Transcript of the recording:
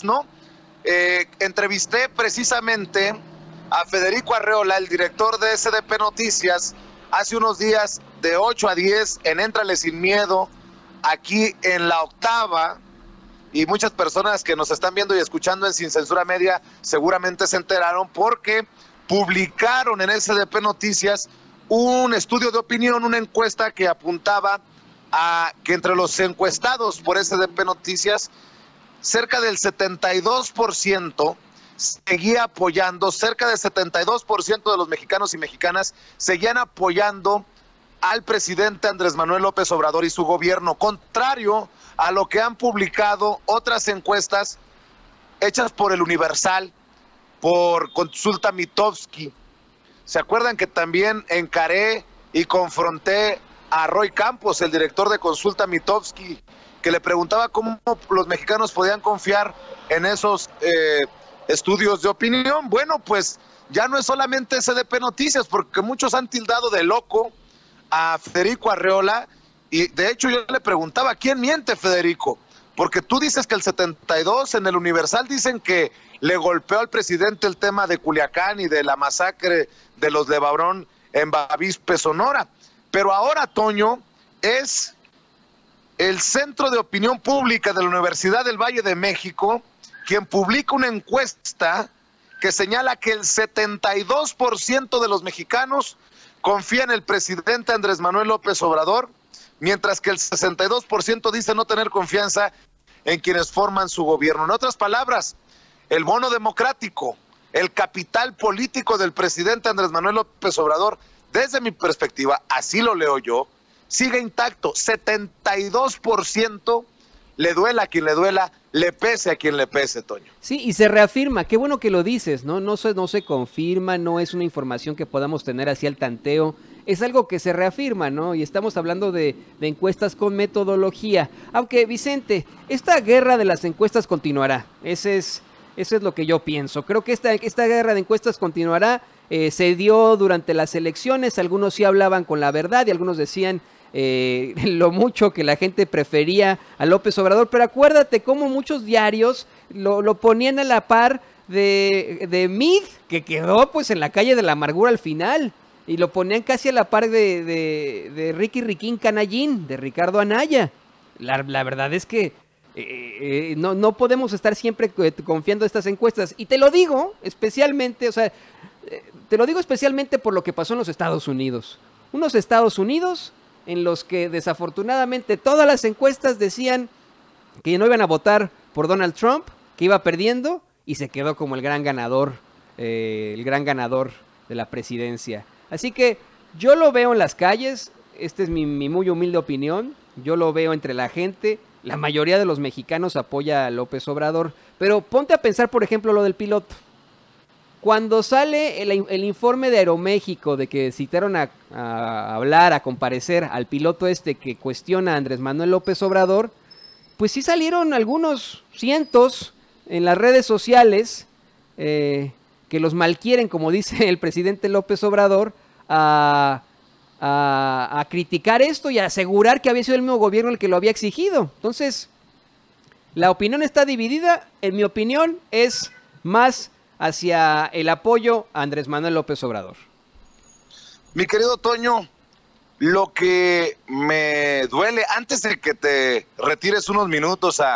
¿no? Entrevisté precisamente a Federico Arreola, el director de SDP Noticias, hace unos días de 8 a 10 en Éntrale Sin Miedo, aquí en La Octava, y muchas personas que nos están viendo y escuchando en Sin Censura Media seguramente se enteraron porque publicaron en SDP Noticias un estudio de opinión, una encuesta que apuntaba a que entre los encuestados por SDP Noticias, cerca del 72% seguía apoyando, cerca del 72% de los mexicanos y mexicanas seguían apoyando al presidente Andrés Manuel López Obrador y su gobierno, contrario a lo que han publicado otras encuestas hechas por el Universal, por Consulta Mitofsky. ¿Se acuerdan que también encaré y confronté a Roy Campos, el director de Consulta Mitofsky, que le preguntaba cómo los mexicanos podían confiar en esos estudios de opinión? Bueno, pues ya no es solamente SDP Noticias, porque muchos han tildado de loco a Federico Arreola, y de hecho yo le preguntaba, ¿quién miente, Federico? Porque tú dices que el 72, en el Universal dicen que le golpeó al presidente el tema de Culiacán y de la masacre de los Levarón en Bavispe, Sonora. Pero ahora, Toño, es el Centro de Opinión Pública de la Universidad del Valle de México quien publica una encuesta que señala que el 72% de los mexicanos confía en el presidente Andrés Manuel López Obrador, mientras que el 62% dice no tener confianza en quienes forman su gobierno. En otras palabras, el bono democrático, el capital político del presidente Andrés Manuel López Obrador, desde mi perspectiva, así lo leo yo, sigue intacto. 72%, le duela a quien le duela, le pese a quien le pese, Toño. Sí, y se reafirma, qué bueno que lo dices, ¿no? No se confirma, no es una información que podamos tener así al tanteo, es algo que se reafirma, ¿no? Y estamos hablando de encuestas con metodología. Aunque, Vicente, esta guerra de las encuestas continuará, eso es lo que yo pienso. Creo que esta guerra de encuestas continuará, se dio durante las elecciones, algunos sí hablaban con la verdad y algunos decían lo mucho que la gente prefería a López Obrador, pero acuérdate cómo muchos diarios lo ponían a la par de Mid, que quedó pues en la calle de la amargura al final, y lo ponían casi a la par de Ricky Riquín Canallín, de Ricardo Anaya. La verdad es que no podemos estar siempre confiando en estas encuestas, y te lo digo especialmente, por lo que pasó en los Estados Unidos. Unos Estados Unidos en los que desafortunadamente todas las encuestas decían que no iban a votar por Donald Trump, que iba perdiendo, y se quedó como el gran ganador de la presidencia. Así que yo lo veo en las calles, esta es mi muy humilde opinión, yo lo veo entre la gente, la mayoría de los mexicanos apoya a López Obrador, pero ponte a pensar, por ejemplo, lo del piloto. Cuando sale el informe de Aeroméxico de que citaron a hablar, a comparecer al piloto que cuestiona a Andrés Manuel López Obrador, pues sí salieron algunos cientos en las redes sociales que los malquieren, como dice el presidente López Obrador, a criticar esto y a asegurar que había sido el mismo gobierno el que lo había exigido. Entonces, la opinión está dividida. En mi opinión es más hacia el apoyo a Andrés Manuel López Obrador. Mi querido Toño, lo que me duele, antes de que te retires unos minutos a